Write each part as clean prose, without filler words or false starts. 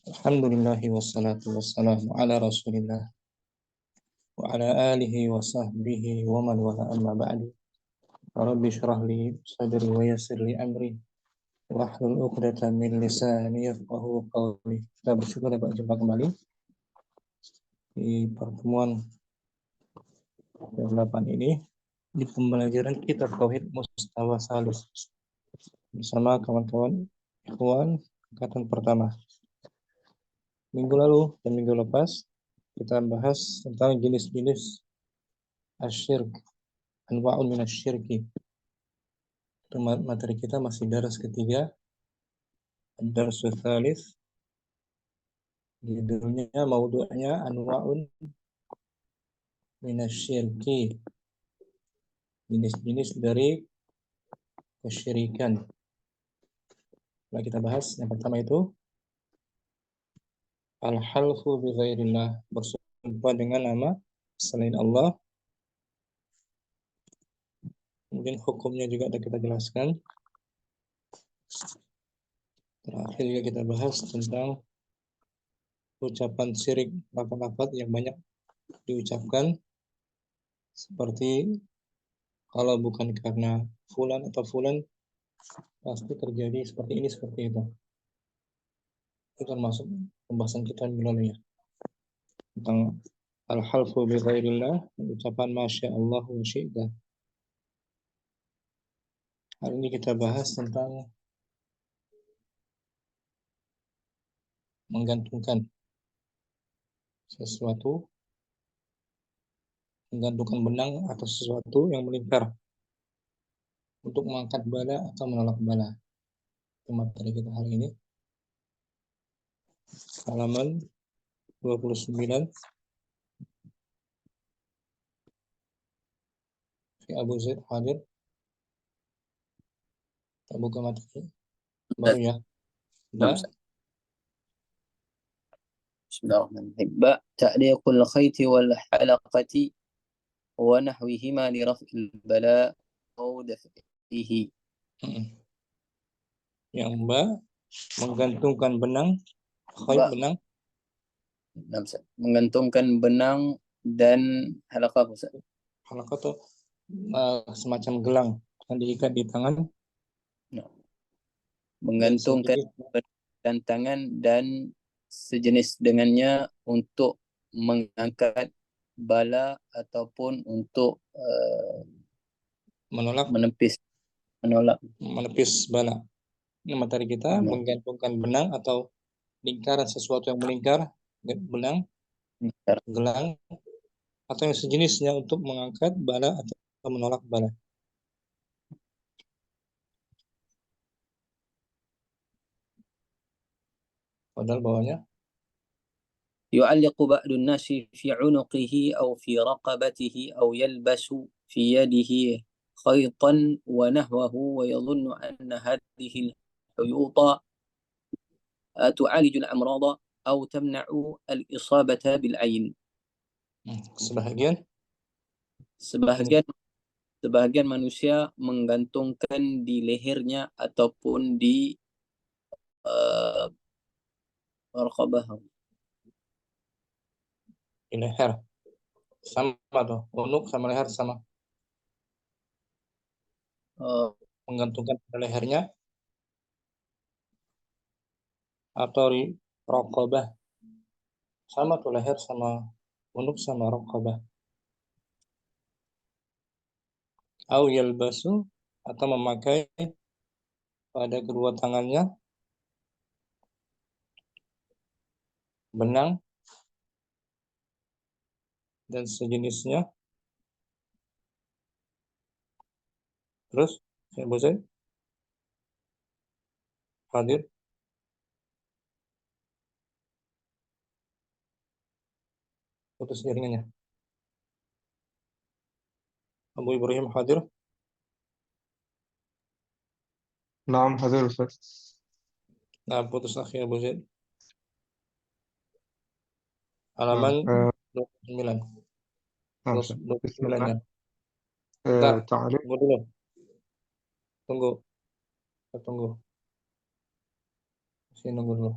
Alhamdulillahi wassalatu wassalamu ala rasulillah wa ala alihi wa sahbihi wa man wala amma ba'du. Rabbi syrah li sadri wa yassir li amri wahlul 'uqdatam min lisani yafqahu qawli. Kita bersyukur dapat jumpa kembali di pertemuan ke-8 ini di pembelajaran kitab Tauhid Mustawa Salus bersama kawan-kawan ikhwan angkatan pertama. Minggu lalu dan minggu lepas kita bahas tentang jenis-jenis asyirk, anwa'un min asyirki. Materi kita masih daras ketiga, ad-darsul tsalits. Judulnya, maudu'nya anwa'un min asyirki, jenis-jenis dari kesyirikan. Nah, kita bahas yang pertama itu al-halfu bi ghairillah, bersumpah dengan nama selain Allah. Kemudian hukumnya juga ada kita jelaskan. Terakhir juga kita bahas tentang ucapan syirik, lafaz-lafaz yang banyak diucapkan, seperti kalau bukan karena fulan atau fulan pasti terjadi seperti ini, seperti itu. Itu termasuk pembahasan kita minggu lalu ya, tentang al-halfu bi ghairillah, ucapan masya Allah wa syi'ta. Hari ini kita bahas tentang menggantungkan sesuatu, menggantungkan benang atau sesuatu yang melingkar untuk mengangkat bala atau menolak bala. Itu materi kita hari ini. Halaman 29. Si Abu Zaid hadir. Kita buka materi baru ya. Bismillahirrahmanirrahim. Ba ta'liqul khayti wal halaqati wa nahwihima li raf'il bala aw daf'ihi. Yang ba, menggantungkan benang, khayt benang, menggantungkan benang dan halaqah. halaqah itu semacam gelang yang diikat di tangan. Menggantungkan dan tangan dan sejenis dengannya untuk mengangkat bala ataupun untuk menepis bala. Ini materi kita, menggantungkan benang atau lingkaran, sesuatu yang melingkar, benang, gelang, atau yang sejenisnya untuk mengangkat bala atau menolak bala. Padahal bawahnya يعلق بعض الناس في عنقه أو في رقبته أو يلبس في يده خيطا ونحوه ويظن أن هذه الحيوط تعالج الأمراض أو تمنع الإصابة بالعين. Sebahagian manusia menggantungkan di lehernya ataupun di raqabah. Di leher sama tuh, unuk sama leher sama. Menggantungkan pada lehernya atau di raqabah, sama tuh, leher sama unuk sama raqabah. Au yalbasu, atau memakai pada kedua tangannya benang dan sejenisnya. Terus saya bosan hadir. Putus jaringannya. Abu Ibrahim hadir. Naam, hadir Ustaz. Nah, putus akhi Abu Zaid. Halaman 29. Terus 29 ya. Bentar, tunggu dulu. Tunggu. Kita tunggu. Masih nunggu dulu.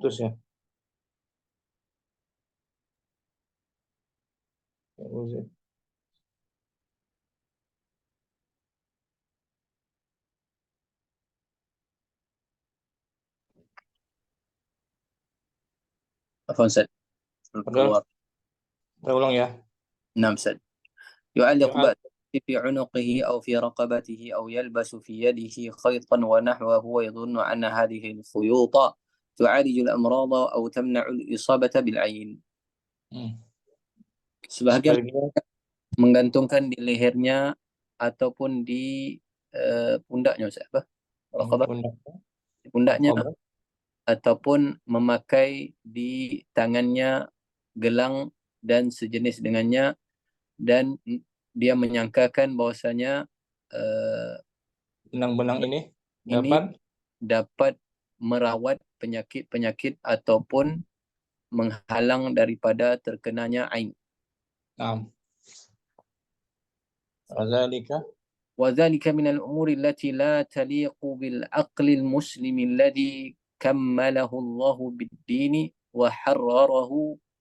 putus ya. Afwan Ustaz. Padahal, saya ulang ya. نعم أستاذ. يعلق Yu'al- بأس في عنقه أو في رقبته أو يلبس في يده خيطا ونحوه هو يظن أن هذه الخيوط تعالج الأمراض أو تمنع الإصابة بالعين. Sebahagian Sebagian menggantungkan di lehernya ataupun di pundaknya Ustaz, apa? Raqabah, pundak, di pundaknya, raqabah. ataupun memakai di tangannya gelang dan sejenis dengannya, dan dia menyangkakan bahwasanya Benang-benang ini ini dapat dapat merawat penyakit-penyakit ataupun menghalang daripada terkenanya ain. Wadzalika وذلك من الأمور التي لا تليق بالعقل المسلم الذي كمله الله بالدين وحرره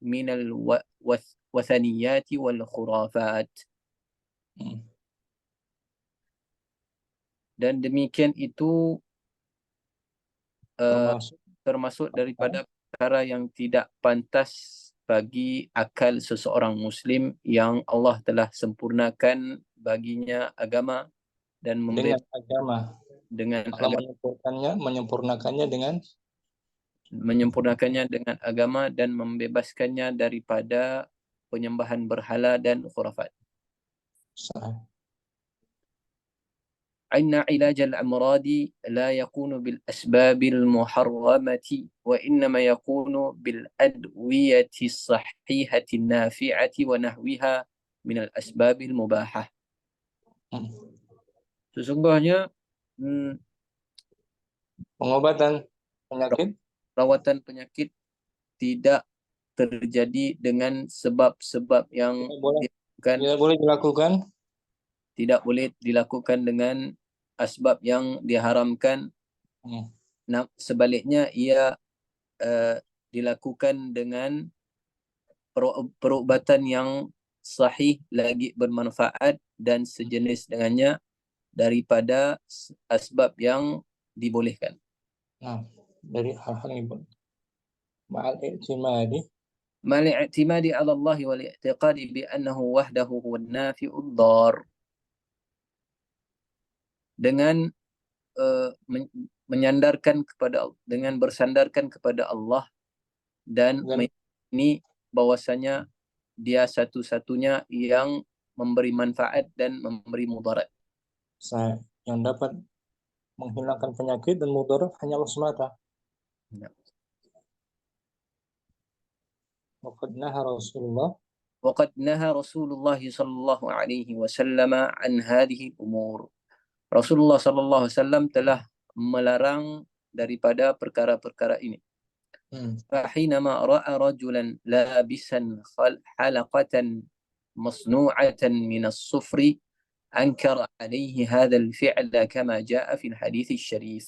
من الوثنيات والخرافات. Dan demikian itu termasuk daripada perkara yang tidak pantas bagi akal seseorang muslim yang Allah telah sempurnakan baginya agama dan dengan agama. dengan Allah agama, menyempurnakannya dengan agama dan membebaskannya daripada penyembahan berhala dan khurafat. أن علاج الأمراض لا يكون بالأسباب المحرمة وإنما يكون بالأدوية الصحيحة النافعة ونحوها من الأسباب المباحة. Sesungguhnya pengobatan penyakit, rawatan penyakit tidak terjadi dengan sebab-sebab yang tidak boleh dilakukan dengan asbab yang diharamkan. Sebaliknya ia dilakukan dengan perubatan yang sahih lagi bermanfaat dan sejenis dengannya daripada asbab yang dibolehkan. Dari hal-hal yang مع الاعتماد على الله والاعتقاد بأنه وحده هو النافع الضار. Dengan bersandarkan kepada Allah dan meyakini bahwasanya dia satu-satunya yang memberi manfaat dan memberi mudarat. Yang dapat menghilangkan penyakit dan mudarat hanya Allah semata. وقد نهى رسول الله صلى الله عليه وسلم عن هذه الأمور. Rasulullah sallallahu alaihi wasallam telah melarang daripada perkara-perkara ini. فحينما رأى رجلا لابسا حلقة مصنوعة من الصفر أنكر عليه هذا الفعل كما جاء في الحديث الشريف.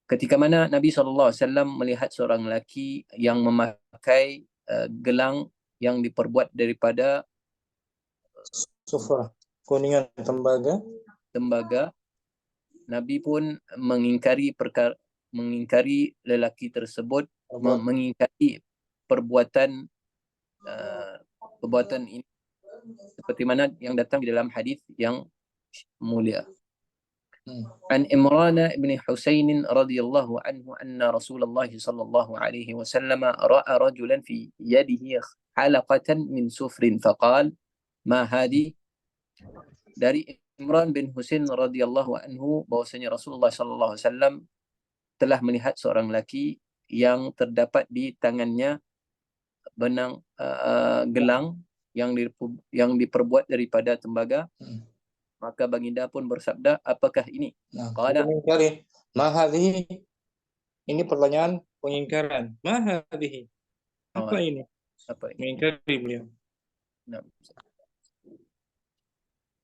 Ketika mana Nabi SAW melihat seorang lelaki yang memakai gelang yang diperbuat daripada sufra, kuningan tembaga, Nabi pun mengingkari lelaki tersebut, mengingkari perbuatan ini, seperti mana yang datang di dalam hadis yang mulia. عن إمران بن حسين رضي الله عنه أن رسول الله صلى الله عليه وسلم رأى رجلا في يده حلقة من سفر فقال ما هذه. Dari Imran bin Husain radhiyallahu anhu bahwasanya Rasulullah sallallahu alaihi wasallam telah melihat seorang lelaki yang terdapat di tangannya benang gelang yang diperbuat daripada tembaga. Maka baginda pun bersabda, apakah ini? Qala, ma hadhihi. Ini pertanyaan pengingkaran. Ma hadhihi. Apa ini? Mengingkari beliau.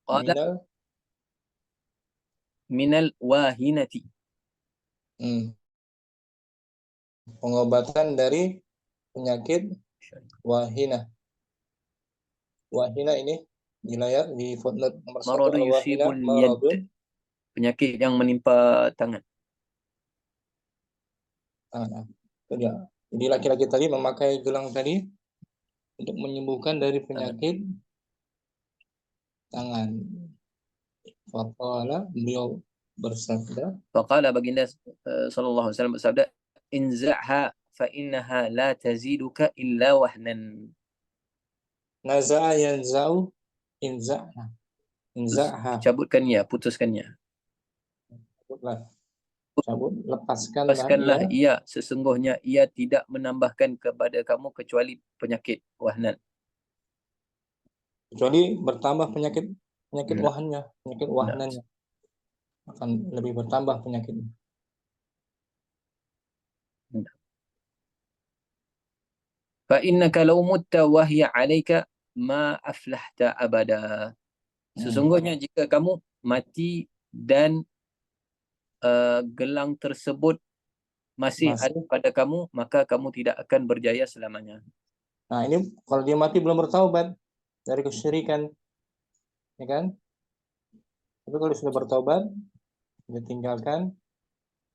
Qala minal wahinati. Pengobatan dari penyakit wahina. Wahina ini di layar di footnote nomor 1 Maradu al-wahina yusibul yad. maradun. Penyakit yang menimpa tangan. Itu dia. Jadi laki-laki tadi memakai gelang tadi untuk menyembuhkan dari penyakit tangan. Faqala, beliau bersabda, Faqala, baginda sallallahu alaihi wasallam bersabda, inza'ha fa innaha la taziduka illa wahnan. naza'a yanza'u inza'ha. Inza'ha. Cabutkannya, putuskannya. Cabut, lepaskanlah Lepaskanlah ia. ia, sesungguhnya ia tidak menambahkan kepada kamu kecuali penyakit wahnan. Kecuali bertambah penyakit wahannya, penyakit wahnannya. Akan lebih bertambah penyakitnya. Fa innaka law mutta wa hiya 'alaika ma aflahta abada. Sesungguhnya jika kamu mati dan gelang tersebut masih ada pada kamu, maka kamu tidak akan berjaya selamanya. Nah, ini kalau dia mati belum bertaubat dari kesyirikan, ya kan? Tapi kalau sudah bertaubat, dia tinggalkan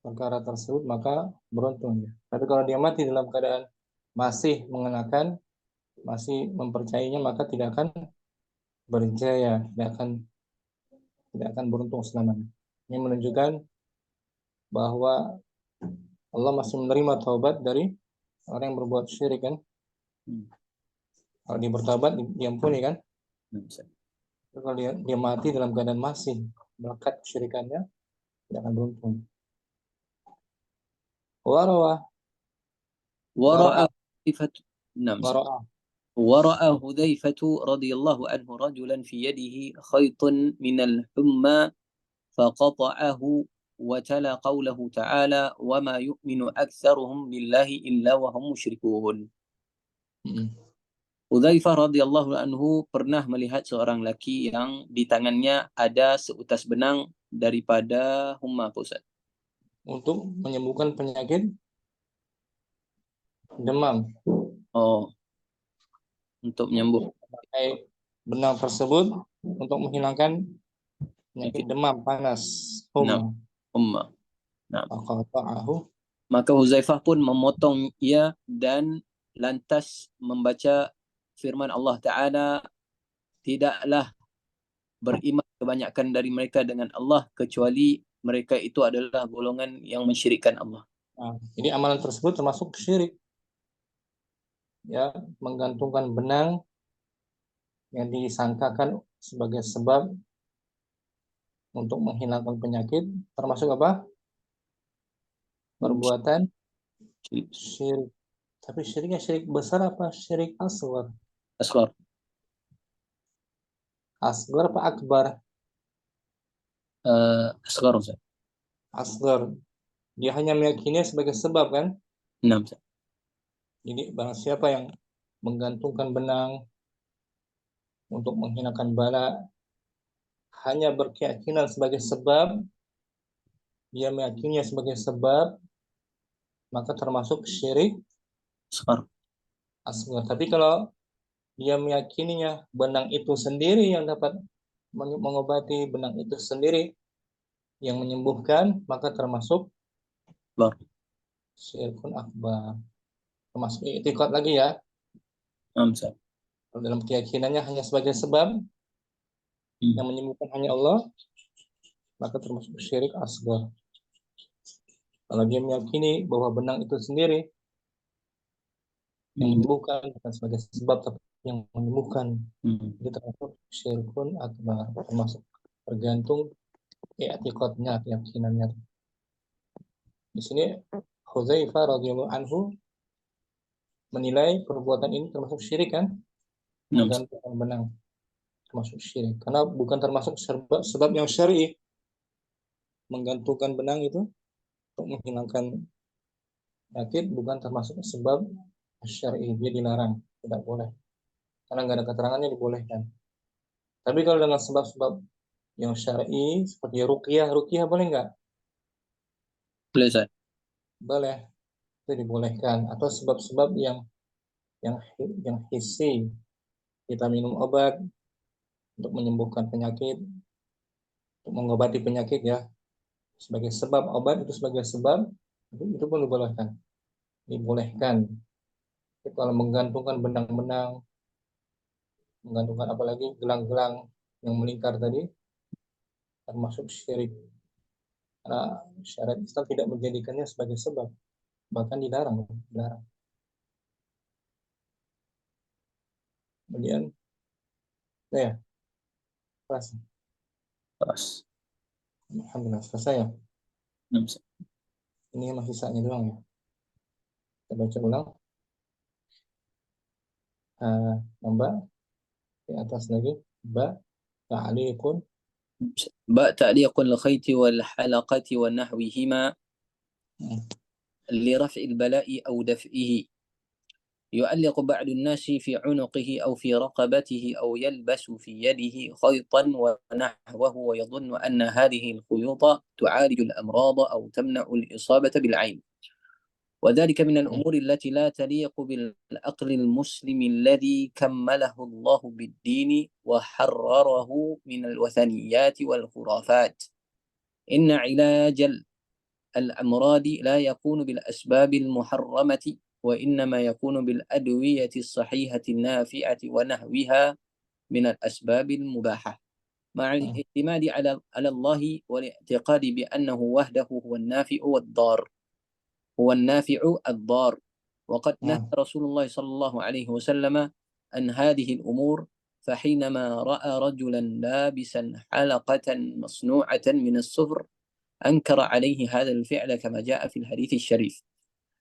perkara tersebut, maka beruntung dia. Tapi kalau dia mati dalam keadaan masih mengenakan, masih mempercayainya, maka tidak akan berjaya, tidak akan beruntung selamanya. Ini menunjukkan bahwa Allah masih menerima taubat dari orang yang berbuat syirik, kan? Kalau dia bertaubat, diampuni, kan? Kalau dia mati dalam keadaan masih melekat kesyirikannya, tidak akan beruntung. ورأى حذيفة رضي الله عنه رجلا في يده خيط من الحمى فقطعه وتلا قوله تعالى وما يؤمن أكثرهم بالله إلا وهم مشركون. Hudzaifah radhiyallahu anhu pernah melihat seorang laki yang di tangannya ada seutas benang daripada humma, Pak Ustaz. Untuk menyembuhkan penyakit demam. Oh. Untuk menyembuh. Pakai benang tersebut untuk menghilangkan penyakit demam panas, humma. Nah. Faqata'ahu. Maka Hudzaifah pun memotong ia dan lantas membaca firman Allah Ta'ala, tidaklah beriman kebanyakan dari mereka dengan Allah kecuali mereka itu adalah golongan yang mensyirikkan Allah. Nah, jadi amalan tersebut termasuk syirik. Ya, menggantungkan benang yang disangkakan sebagai sebab untuk menghilangkan penyakit, termasuk apa? Perbuatan syirik. Tapi syiriknya syirik besar apa syirik asghar? Asghar. Asghar apa akbar? Asghar, Ustaz. Asghar. Dia hanya meyakini sebagai sebab, kan? Nah, Ustaz. Jadi barang siapa yang menggantungkan benang untuk menghinakan bala hanya berkeyakinan sebagai sebab, dia meyakininya sebagai sebab, maka termasuk syirik asghar. Tapi kalau dia meyakininya benang itu sendiri yang dapat mengobati, benang itu sendiri yang menyembuhkan, maka termasuk syirkun akbar. Termasuk i'tiqad lagi, ya. Kalau dalam keyakinannya hanya sebagai sebab yang menyembuhkan hanya Allah, maka termasuk syirik asghar. Kalau dia meyakini bahwa benang itu sendiri yang menyembuhkan, bukan sebagai sebab tapi yang menyembuhkan, itu termasuk syirkun akbar, termasuk tergantung i'tiqadnya, keyakinannya. Di sini Hudzaifah radhiyallahu anhu menilai perbuatan ini termasuk syirik, kan? Menggantungkan benang termasuk syirik, karena bukan termasuk sebab yang syar'i. Menggantungkan benang itu untuk menghilangkan penyakit bukan termasuk sebab syar'i, dia dilarang, tidak boleh, karena nggak ada keterangannya dibolehkan. Tapi kalau dengan sebab-sebab yang syar'i seperti ruqyah boleh nggak? Boleh, Ustaz. Boleh. itu dibolehkan, atau sebab-sebab yang hissi, kita minum obat untuk menyembuhkan penyakit, untuk mengobati penyakit ya, sebagai sebab obat itu sebagai sebab itu pun dibolehkan. Jadi kalau menggantungkan benang-benang, menggantungkan apalagi gelang-gelang yang melingkar tadi, termasuk syirik. Karena syariat Islam tidak menjadikannya sebagai sebab, bahkan dilarang. Kemudian, ya, kelas. Kelas. Alhamdulillah, selesai ya. Ini masih sisanya doang ya. Kita baca ulang. Nambah di atas lagi. ta'liqun. تعليق الخيط والحلقة ونحوهما لرفع البلاء أو دفئه. يعلق بعض الناس في عنقه أو في رقبته أو يلبس في يده خيطا ونحوه ويظن أن هذه الخيوط تعالج الأمراض أو تمنع الإصابة بالعين، وذلك من الأمور التي لا تليق بالعقل المسلم الذي كمله الله بالدين وحرره من الوثنيات والخرافات. إن علاج الأمراض لا يكون بالأسباب المحرمة، وإنما يكون بالأدوية الصحيحة النافعة ونحوها من الأسباب المباحة، مع الاعتماد على الله والاعتقاد بأنه وحده هو النافع الضار. وقد نهى رسول الله صلى الله عليه وسلم عن هذه الأمور، فحينما رأى رجلا لابسا حلقة مصنوعة من الصفر أنكر عليه هذا الفعل كما جاء في الحديث الشريف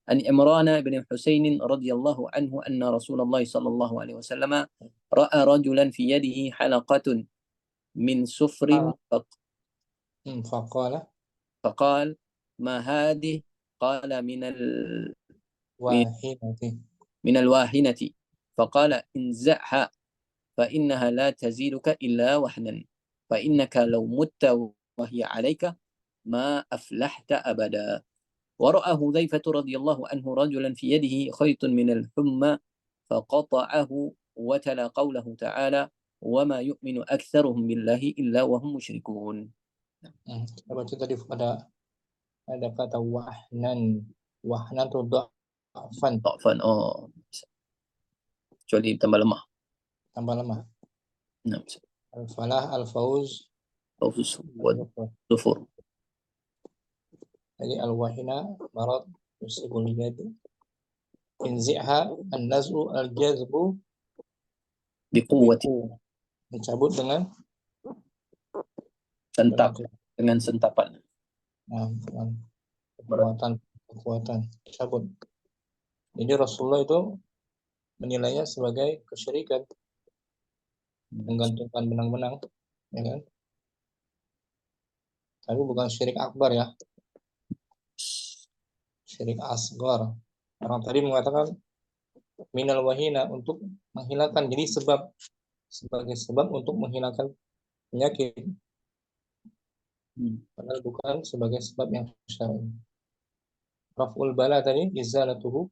عن عمران بن حسين رضي الله عنه أن رسول الله صلى الله عليه وسلم رأى رجلا في يده حلقة من صفر فقال ما هذه؟ قال من الواهنة. فقال انزعها فإنها لا تزيدك إلا وهنا، فإنك لو مت وهي عليك ما أفلحت أبدا. ورأى حذيفة رضي الله عنه رجلا في يده خيط من الحمى فقطعه وتلا قوله تعالى وما يؤمن أكثرهم بالله إلا وهم مشركون. Kita baca tadi ada kata wahnan itu dha'fan. Kecuali tambah lemah. Al-falah, al-fauz, Zufur. Jadi al-wahina marad yusibul yad. Inzi'ha an-naz'u al-jazbu biquwwati, mencabut dengan sentapan. Kekuatan cabut. Jadi Rasulullah itu menilainya sebagai kesyirikan, menggantungkan benang-benang, ya kan? Tapi bukan syirik akbar ya, syirik asgar. Orang tadi mengatakan minal wahina, untuk menghilangkan, jadi sebagai sebab untuk menghilangkan penyakit, padahal bukan sebagai sebab yang syar'i. Raf'ul bala tadi izalatuhu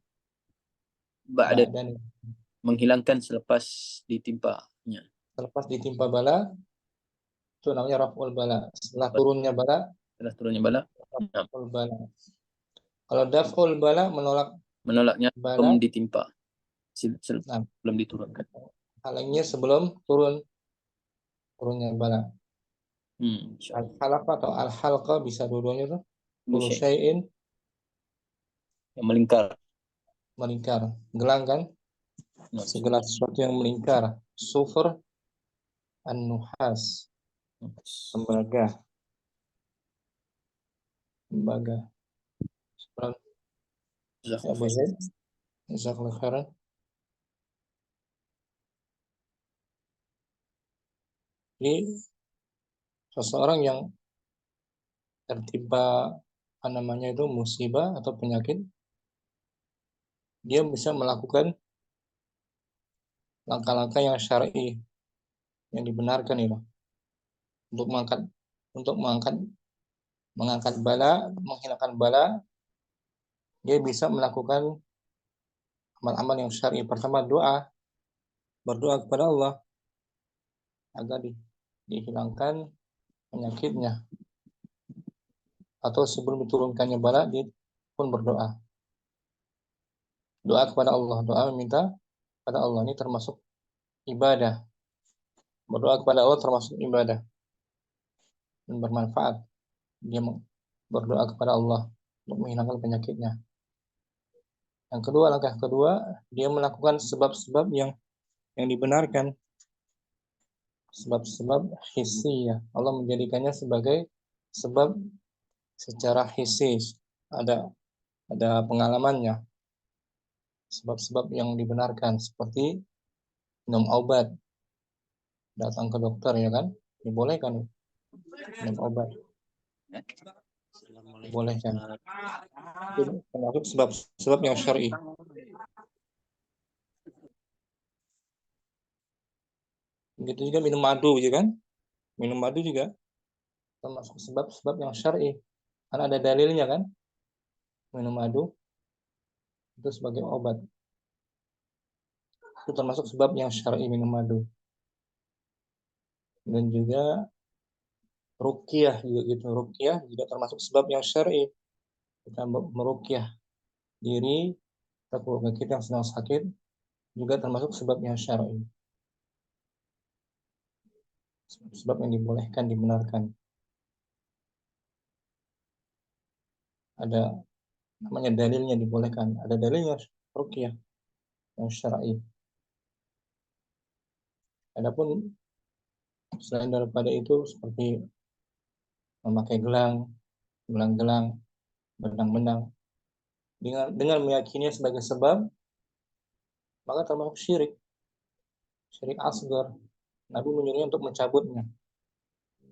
ba'dan, menghilangkan selepas ditimpanya. Selepas ditimpa bala itu namanya raf'ul bala. Setelah turunnya bala. Raf'ul bala. Kalau daf'ul bala menolaknya bala, belum ditimpa, belum diturunkan. Halangnya sebelum turunnya bala. Al-halaqah atau al-halqa bisa dua-duanya tuh. Kullu syai'in yang melingkar. Gelang kan? Segala sesuatu yang melingkar. Sufur an-nuhas. Tembaga. Jazakallahu khairan. Jadi seseorang yang tertimpa musibah atau penyakit, dia bisa melakukan langkah-langkah yang syar'i, yang dibenarkan ya, untuk mengangkat bala, menghilangkan bala dia bisa melakukan amal-amal yang syar'i. Pertama berdoa kepada Allah agar dihilangkan penyakitnya, atau sebelum diturunkannya bala dia pun berdoa. Doa kepada Allah, doa meminta kepada Allah, ini termasuk ibadah. Berdoa kepada Allah termasuk ibadah dan bermanfaat. Dia berdoa kepada Allah untuk menghilangkan penyakitnya. Yang kedua, langkah kedua, dia melakukan sebab-sebab yang dibenarkan. Sebab-sebab hissi, ya. Allah menjadikannya sebagai sebab secara hissi, ada pengalamannya. Sebab-sebab yang dibenarkan seperti minum obat, datang ke dokter, ya kan, dibolehkan minum obat, dibolehkan. Itu termasuk sebab-sebab yang syar'i. Begitu juga minum madu, ya kan, minum madu juga termasuk sebab-sebab yang syar'i, karena ada dalilnya kan, minum madu itu sebagai obat. Itu termasuk sebab yang syar'i, minum madu. Dan juga ruqyah juga gitu. Ruqyah juga termasuk sebab yang syar'i. Kita meruqyah diri atau keluarga kita yang sedang sakit juga termasuk sebab yang syar'i. Sebab yang dibolehkan, dibenarkan. Ada namanya dalilnya, dibolehkan. Ada dalilnya ruqyah yang syar'i. Adapun selain daripada itu seperti memakai gelang-gelang, benang-benang, dengan meyakininya sebagai sebab, maka termasuk syirik asgar. Nabi menyuruhnya untuk mencabutnya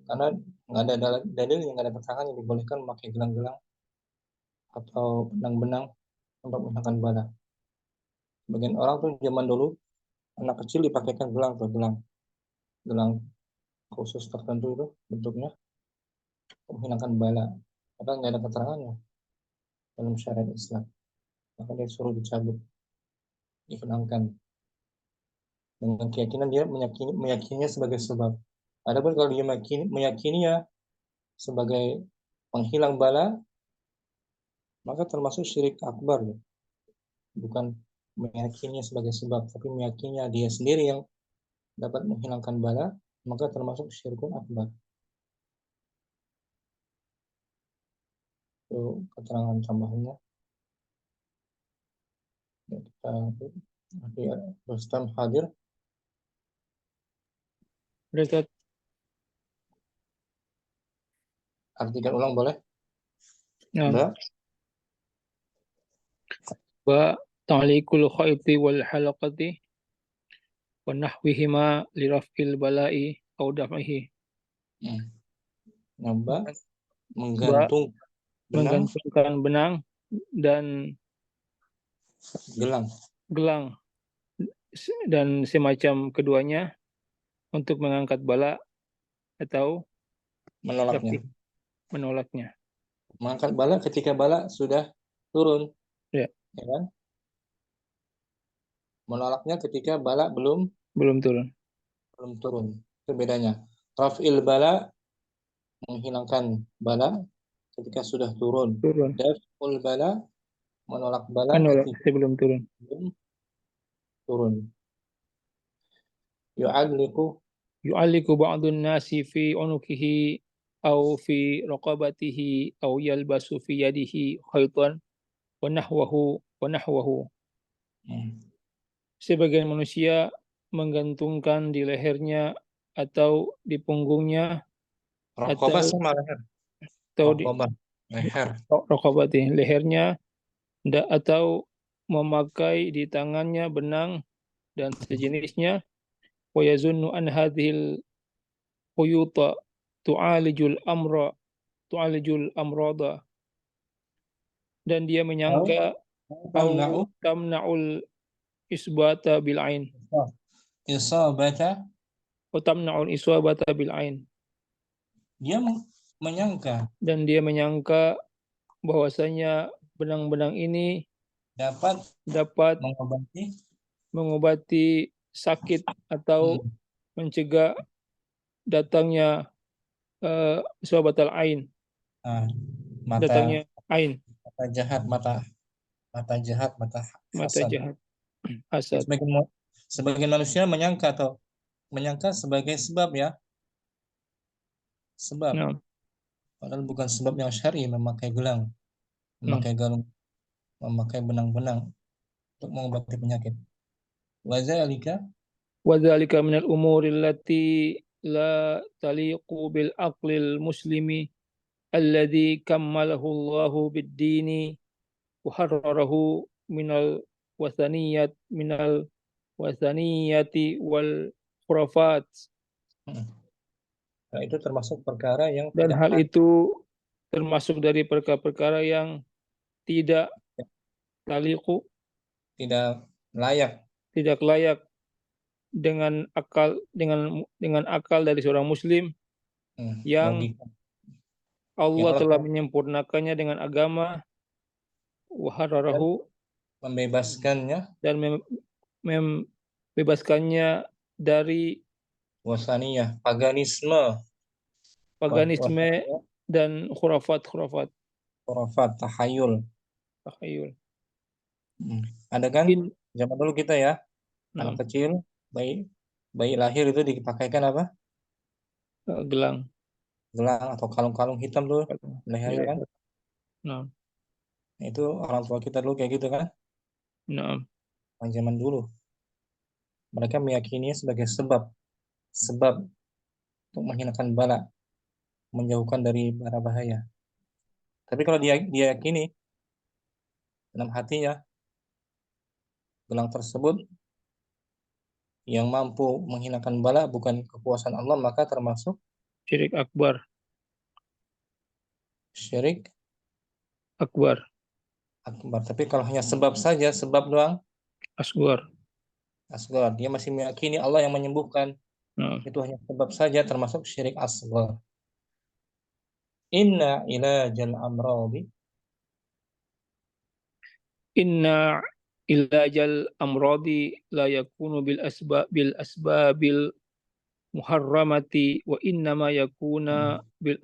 karena nggak ada dalil, yang nggak ada keterangan yang dibolehkan memakai gelang-gelang atau benang-benang untuk menghilangkan bala. Sebagian orang tuh zaman dulu anak kecil dipakaikan gelang khusus tertentu itu bentuknya untuk menghilangkan bala, padahal nggak ada keterangannya dalam syariat Islam. Maka dia suruh dicabut, dihilangkan dengan keyakinan dia meyakininya sebagai sebab. Adapun kalau dia meyakininya sebagai penghilang bala, maka termasuk syirik akbar, ya. Bukan meyakininya sebagai sebab, tapi meyakininya dia sendiri yang dapat menghilangkan bala, maka termasuk syirkun akbar. Itu keterangan tambahannya. Ya, kita nanti Rustam hadir. Ustaz. Artikan ulang boleh? Nah, Mbak? wa ta'liqul khayti wal halaqati wa nahwihima li raf'il bala'i aw daf'ihi. Mbak Ba menggantungkan benang dan gelang dan semacam keduanya untuk mengangkat bala atau menolaknya. Mengangkat bala ketika bala sudah turun, ya kan? Menolaknya ketika bala belum turun. Itu bedanya. Raf'il bala, menghilangkan bala ketika sudah turun. Daf'ul bala, menolak bala ketika sebelum turun. Yu'alliqu ba'dun nasi fi unukihi aw fi raqabatihi aw yalbasu fi yadihi khaytan wa nahwahu. Sebagian manusia menggantungkan di lehernya atau di punggungnya Raqabah sama leher. Atau di lehernya atau memakai di tangannya benang dan sejenisnya. Wa yazunnu an hadhil quyuta tu'alijul amrada, dan dia menyangka tamna'ul isbata bil ain. Tamna'ul isbata bil ain. Dia menyangka bahwasanya benang-benang ini dapat dapat mengobati sakit atau mencegah datangnya suabatal ain, mata datangnya ain, jahat, mata jahat, mata mata hasad. jahat, hasad. Sebagian manusia menyangka sebagai sebab ya, sebab. Nah, Padahal bukan sebab yang syar'i memakai gelang, memakai galung, memakai benang-benang untuk mengobati penyakit. Wazalika wadzalika minal umuri allati la taliqu bil aqlil muslimi alladhi kammalahu Allahu bid-dini wa harrarahu minal wathaniyati wal khurafat. Nah, itu termasuk perkara yang Dan tidak hal itu termasuk dari perkara-perkara yang tidak taliqu, tidak layak tidak layak dengan akal dari seorang muslim yang logika Allah yang telah menyempurnakannya dengan agama wahararahu membebaskannya dan membebaskannya dari wasaniyah, paganisme, paganisme dan khurafat tahayul. takhayul. Ada kan zaman dulu kita ya, anak kecil, bayi lahir itu dipakaikan apa? Gelang Atau kalung-kalung hitam tuh lehernya kan? Nah, Itu orang tua kita dulu kayak gitu kan? Zaman dulu mereka meyakini sebagai sebab untuk menghinakan bala, menjauhkan dari bara bahaya. Tapi kalau dia yakini dalam hatinya gelang tersebut yang mampu menghinakan bala bukan kekuasaan Allah, maka termasuk syirik akbar. Tapi kalau hanya sebab saja, sebab doang, asgar, dia masih meyakini Allah yang menyembuhkan, itu hanya sebab saja, termasuk syirik asgar. Inna ilajal amradi la yakunu bil asbabil muharramati wa innama yakuna bil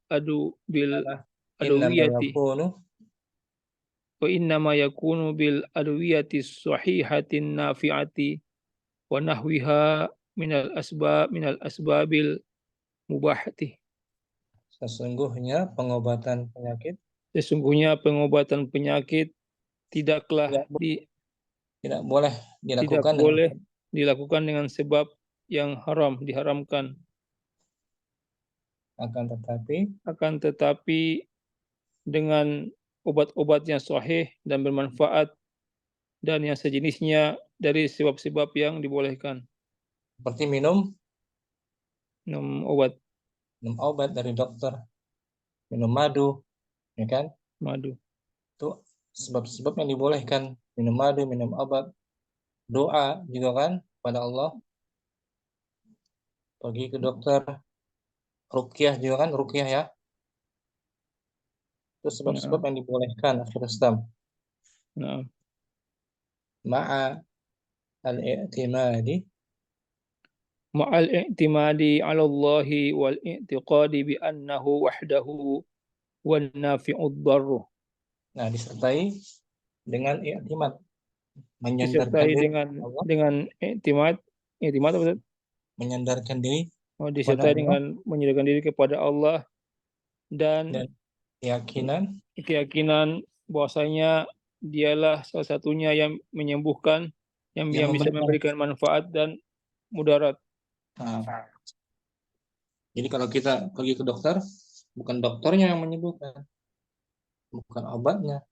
adwiyati wa innama yakunu bil adwiyati sahihatin nafi'ati wa nahwiha minal asbabil mubahati. Sesungguhnya pengobatan penyakit tidaklah tidak boleh dilakukan dengan sebab yang diharamkan. Akan tetapi dengan obat-obat yang sahih dan bermanfaat dan yang sejenisnya dari sebab-sebab yang dibolehkan. Seperti minum obat dari dokter, minum madu, ya kan? Madu. Itu sebab-sebab yang dibolehkan, minum madu, minum obat, doa juga kan pada Allah, pergi ke dokter, ruqyah juga kan, ruqyah ya. Itu sebab-sebab yang dibolehkan akhir Islam. Ma'a al-i'timadi ma'al i'timadi 'ala Allah wal i'tiqadi bi annahu wahdahu wan nafi'ud darr. Nah, disertai dengan i'timad, dengan i'timad apa? Menyandarkan diri disertai dengan menyerahkan diri kepada Allah dan keyakinan bahwasanya dialah salah satunya yang menyembuhkan, yang bisa memberikan manfaat dan mudarat. Jadi kalau kita pergi ke dokter, bukan dokternya yang menyembuhkan, bukan obatnya,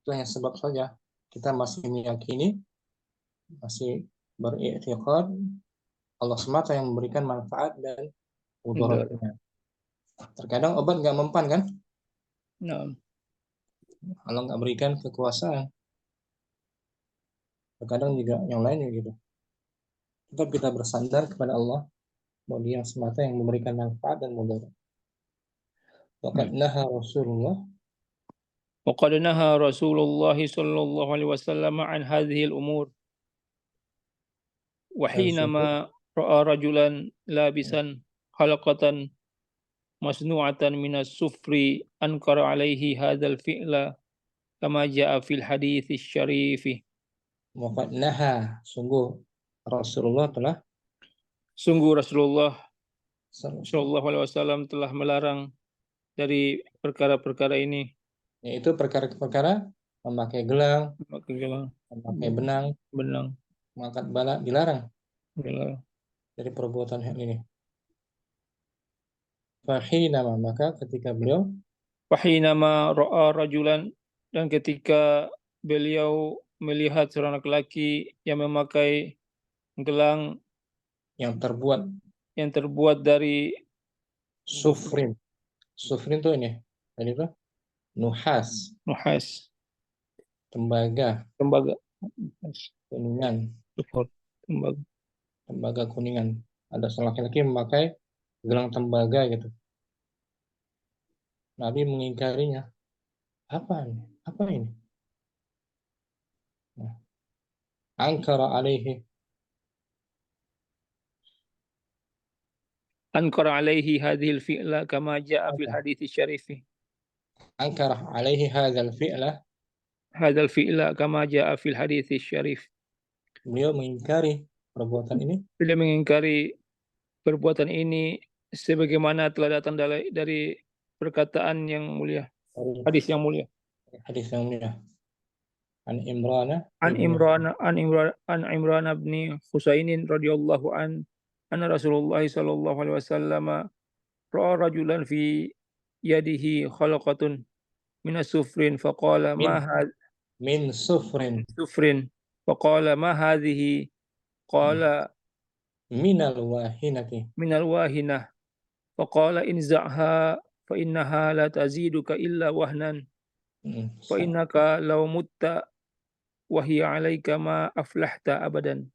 itu hanya sebab saja. Kita masih meyakini, masih beriktikad Allah semata yang memberikan manfaat dan mudaratnya. Terkadang obat nggak mempan kan? Allah nggak berikan kekuasaan. Terkadang juga yang lainnya gitu. Tetap kita bersandar kepada Allah, bahwa Dia semata yang memberikan manfaat dan mudarat. Waqad naha Rasulullah وقد نهى رسول الله صلى الله عليه وسلم عن هذه الأمور Dan sungguh وحينما رأى رجلا لابسا حلقة مصنوعة من الصفر أنكر عليه هذا الفعل كما جاء في الحديث الشريف. waqad naha, sungguh Rasulullah telah Sungguh Rasulullah sallallahu Shallallahu Alaihi Wasallam telah melarang dari perkara-perkara ini. yaitu perkara-perkara memakai gelang, Memakai gelang, memakai benang, benang, mengangkat bala dilarang gelang. dari perbuatan hal ini. Fahinama, maka ketika beliau Wahinama ra'a rajulan, dan ketika beliau melihat seorang laki-laki yang memakai gelang yang terbuat yang terbuat dari sufrin. Sufrin itu ini, tadi itu nuhas, nuhas, tembaga, tembaga, kuningan, tembaga. tembaga kuningan. Ada seorang laki-laki memakai gelang tembaga gitu. Nabi mengingkarinya. Apa ini? Apa ini? Nah, angkara alaihi, Ankara alaihi hadhil fi'la kama ja'a fil hadits syarif. angkara alaihi hadzal fi'lah. Hadzal fi'la kama ja'a fil hadits syarif. Beliau mengingkari perbuatan ini Beliau mengingkari perbuatan ini sebagaimana telah datang dari perkataan yang mulia, dari hadis yang mulia. hadis yang mulia. An Imran An Imran bin Husainin radhiyallahu anna Rasulullah sallallahu alaihi wasallam ra'a rajulan fi yadihi khalaqatun min sufrin faqala ma min sufrin sufrin faqala ma hadhihi qala minal wahinati. min al-wahinah faqala inza'ha fa innaha la taziduka illa wahnan fa innaka law mutta wa hiya 'alaika ma aflahta abadan.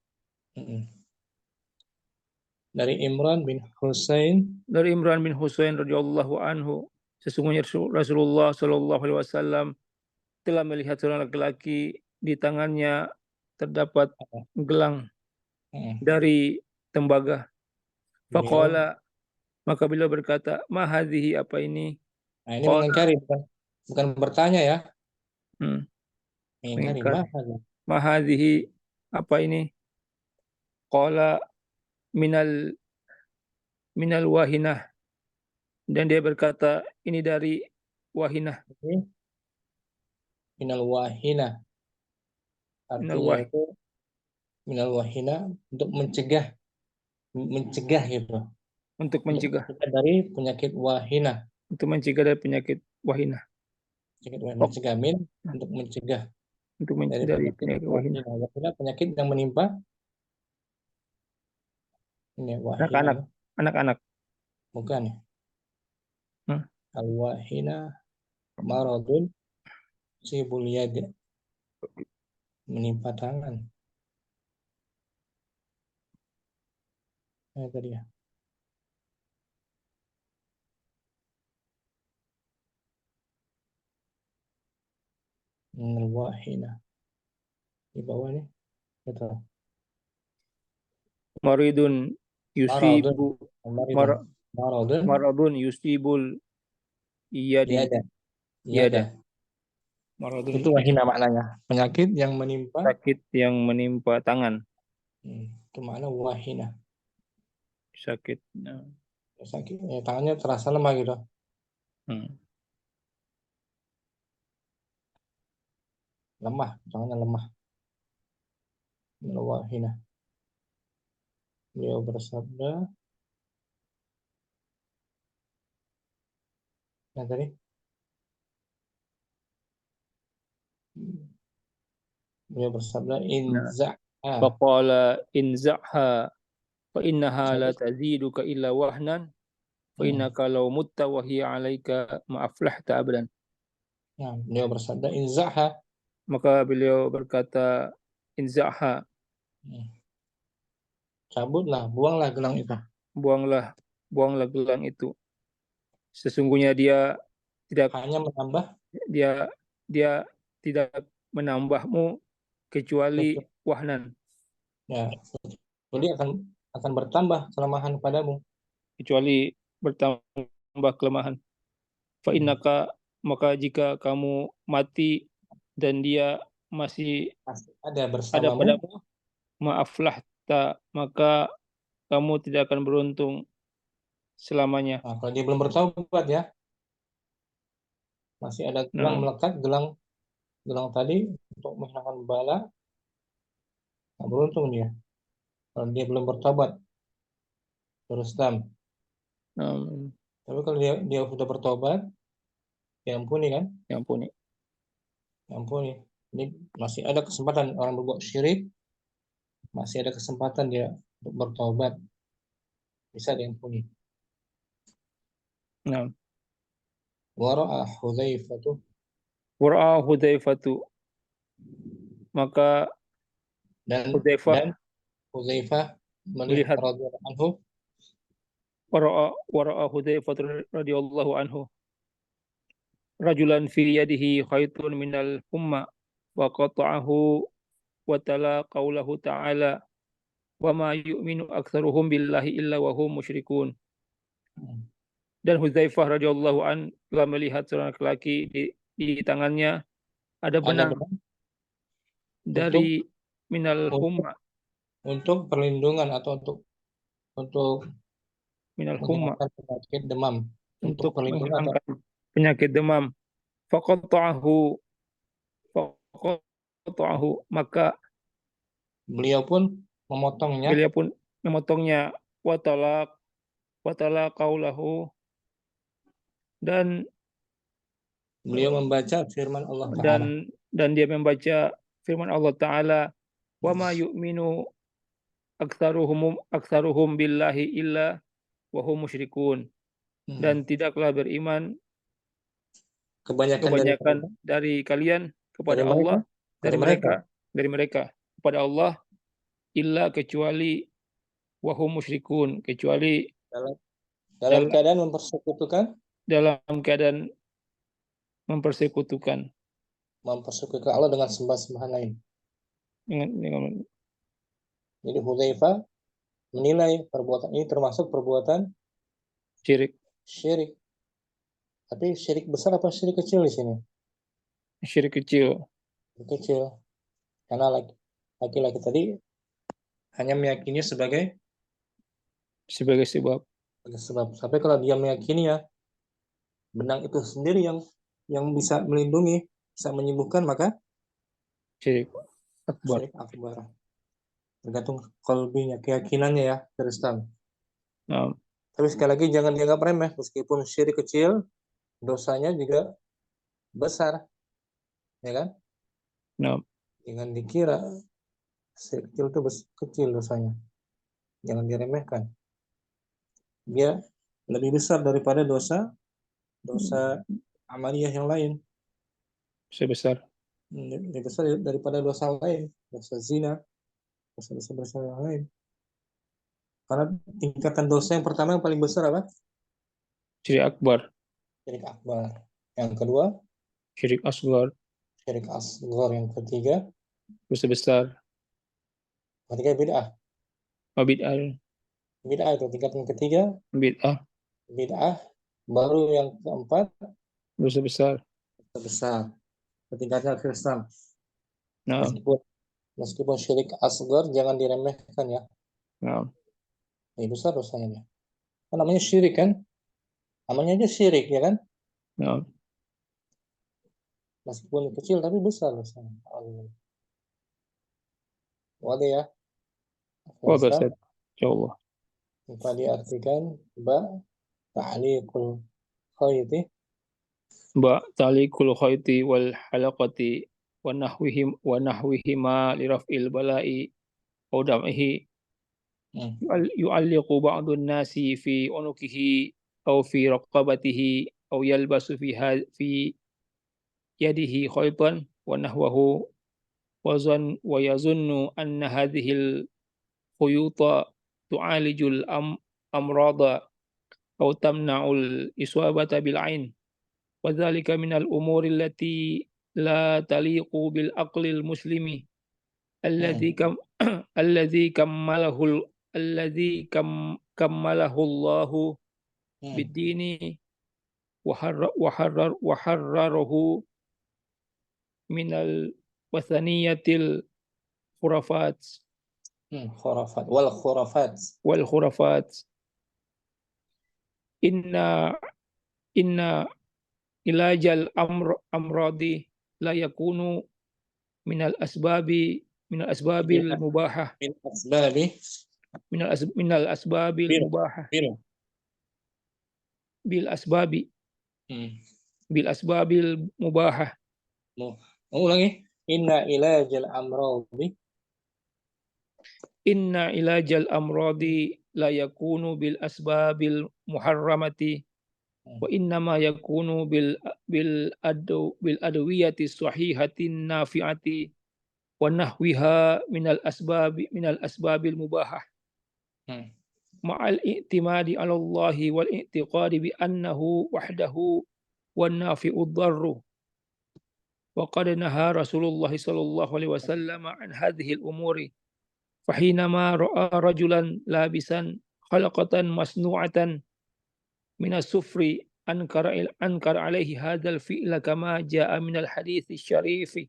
Dari Imran bin Husain, Dari Imran bin Husain radhiyallahu anhu, sesungguhnya Rasulullah sallallahu alaihi wasallam telah melihat seorang laki-laki di tangannya terdapat gelang dari tembaga. beliau, Faqala, maka beliau berkata, ma hadhihi, apa ini? nah ini mengingkari, bukan bertanya ya. Mengingkari, Mengingkari. Ma hadhihi, apa ini? Qala minal wahinah, dan dia berkata ini dari wahinah. Minal wahina, artinya itu minal wahina, untuk mencegah gitu. Untuk mencegah dari penyakit wahina. Untuk mencegah dari penyakit wahinah. Mencegah min, untuk mencegah dari penyakit wahinah. Penyakit yang menimpa ini wahina. Anak-anak. Bukan ya. Al-wahina maradun sibul yad, menimpa tangan. Tadi ya. Al-wahina di bawah nih. Betul. Maridun yusibu maradun yusibul yada. Maradun itu wahina maknanya, penyakit yang menimpa, sakit yang menimpa tangan. Itu makna wahina. Sakit. Sakit, ya, tangannya terasa lemah gitu. Lemah, tangannya lemah. Wahina. Beliau bersabda, nah tadi beliau bersabda inza'ha. Faqala inza'ha fa innaha la taziduka illa wahnan fa innaka law mutta wa hiya 'alaika ma aflahta abadan. Nah, beliau bersabda inza'ha. Maka beliau berkata inza'ha. Cabutlah, buanglah gelang itu. Buanglah gelang itu. Sesungguhnya dia tidak hanya menambah, dia dia tidak menambahmu kecuali wahnan. Ya, jadi akan bertambah kelemahan padamu. Kecuali bertambah kelemahan. Fa innaka, maka jika kamu mati dan dia masih Pasti ada ada bersamamu. padamu, maaflah tak, maka kamu tidak akan beruntung selamanya. Nah, kalau dia belum bertaubat ya, masih ada gelang melekat, gelang tadi untuk menghilangkan bala, nggak beruntung dia. Kalau dia belum bertobat, Rustam. Tapi kalau dia sudah bertobat, diampuni kan? Diampuni. Diampuni. Ini masih ada kesempatan orang berbuat syirik, masih ada kesempatan dia untuk bertobat, bisa diampuni. Nah. Wara'a Hudzaifatu. Wara'a Hudzaifatu. Maka Hudzaifah melihat radhiyallahu anhu. Wara'a Hudzaifah radhiyallahu anhu. Rajulan fi yadihi khaytun minal humma wa qata'ahu wa tala qaulahu ta'ala wa ma yu'minu aktsaruhum billahi illa wa hum musyrikun. Dan Hudzaifah radhiyallahu an telah melihat seorang laki-laki di tangannya ada benang dari minal humma, untuk perlindungan atau untuk minal humma, penyakit demam, untuk menghilangkan penyakit demam. Faqata'ahu, maka beliau pun memotongnya. Watala qaulahu, dan beliau membaca firman Allah Ta'ala, dan dia membaca firman Allah Ta'ala, wa ma yu'minu aktsaruhum billahi illa wa hum musyrikun. Dan tidaklah beriman kebanyakan dari kalian kepada Allah, dari mereka kepada Allah, illa kecuali wa hum musyrikun, kecuali dalam keadaan mempersekutukan Allah dengan sembah-sembahan lain. Jadi Hudzaifah menilai perbuatan ini termasuk perbuatan syirik. Tapi syirik besar apa syirik kecil di sini? Syirik kecil. Karena laki-laki tadi hanya meyakini sebagai sebab. Sampai kalau dia meyakini ya benang itu sendiri yang bisa melindungi, bisa menyembuhkan, maka syirik akbar. Tergantung qalbinya, keyakinannya ya, Rustam. Tapi sekali lagi jangan dianggap remeh, meskipun syirik kecil, dosanya juga besar, ya kan? Jangan dikira syirik kecil itu kecil dosanya, jangan diremehkan. Dia lebih besar daripada dosa amaliyah yang lain. Lebih besar daripada dosa lain, dosa zina, dosa besar yang lain. Karena tingkatan dosa yang pertama yang paling besar apa? Syirik akbar. Yang kedua? Syirik asghar. Yang ketiga? Dosa besar. Ketiga bid'ah. Bid'ah itu tingkatan ketiga. Bid'ah. Baru yang keempat? Dosa besar. Tingkatnya Kristen. Meskipun syirik asghar jangan diremehkan ya. Ini besar dosanya. Namanya syirik kan? Namanya aja syirik ya kan? Meskipun kecil tapi besar dosanya. Wadah ya. Wadah, insyaallah. Kita diartikan ta'liqul khayti wal halaqati wa nahwihima li raf'il bala'i aw dam'ihi. Yu'alliqu ba'dun nasi fi unukihi aw fi raqabatihi aw yalbasu fi yadihi khaytan wa nahwahu wa yazunnu anna hadhihi al-khuyuta tu'alijul amrada aw tamna'ul iswabata bil 'ain wa dzalika minal umuri allati لا تليق بالعقل المسلم الذي كم الذي كمله الله بالدين وحرره من الوثنية الخرافات والخرافات إن علاج الأمراض لا يكون من الأسباب المباحة من الأسباب المباحة بالأسباب المباحة. Ulangi. Inna ilajal amradi. Inna ilajal amradi la yakunu bil asbabil muharramati wa innama yakunu bil adwiyati sahihatin nafi'ati wa nahwiha minal asbabil mubahah ma'al i'timadi 'ala Allahi wal i'tiqadi bi annahu wahdahu wan nafi'ud darru. Wa qad naha Rasulullah sallallahu alaihi wasallam an hadhihi al-umuri fahinama ra'a rajulan labisan khalaqatan masnu'atan min as-sufri ankara alaihi hadzal fi'la kama jaa min al-hadits asy-syarif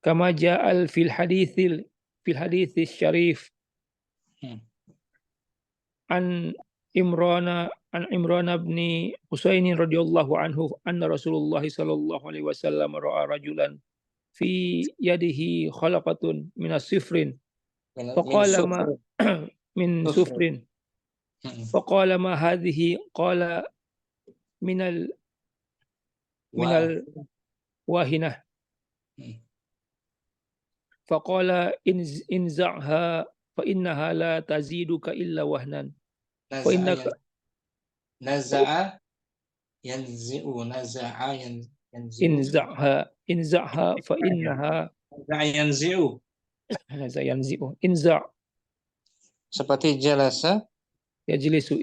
Kama jaa fil hadits asy-syarif an Imran bin Husain radhiyallahu anhu anna Rasulullah sallallahu alaihi wasallam ra'a rajulan fi yadihi khalaqatun min as-sifrin faqala ma min sufrin faqala ma hadhihi qala min al wahinah faqala inza'ha fa innaha la taziduka illa wahnan fa innaka naza'a yanzi'u inza'ha fa innaha yanzi'u inza' seperti jalasa ijlis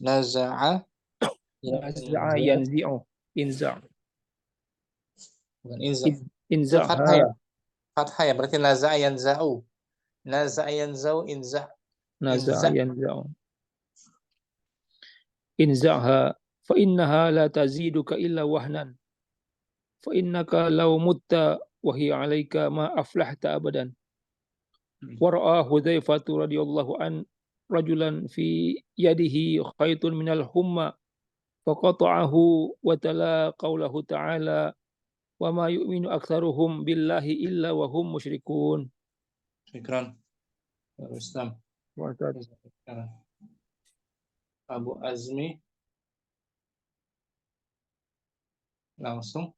naza'a yanzi'u inza' bukan inza. inza'ha Fathah ya, berarti naza'a yanza'u inza' naza'a yanza'u inza'ha fa innaha la taziduka illa wahnan fa innaka law mutta wa hiya 'alaika ma aflahta abadan. Wa ra'a Hudzaifah radhiyallahu an rajulan fi yadihi khaytun minal humma faqata'ahu wa tala qaulahu ta'ala wa ma yu'minu aktsaruhum billahi illa wa hum musyrikun. Syukran. Ustaz. Abu Azmi langsung.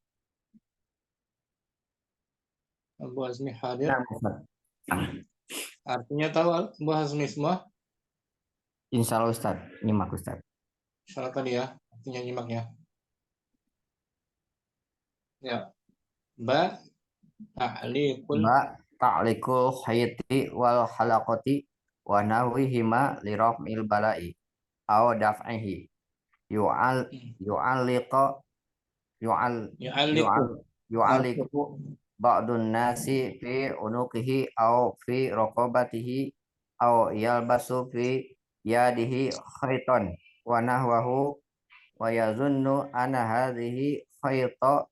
Abu Azmi hadir. Artinya tahu Abu Azmi semua? Insya Allah Ustaz, nyimak Ustaz. Insya Allah tadi ya, artinya nyimak ya. Ya. Ba ta'liqul khayti wal halaqati wa nahwihima li raf'il bala'i aw daf'ihi yu'alliqu ba'dun nasi fi unuqihi aw fi raqabatihi aw yalbasu fi yadihi khaytan wa nahwahu wa yazunnu anna hadhihi khayta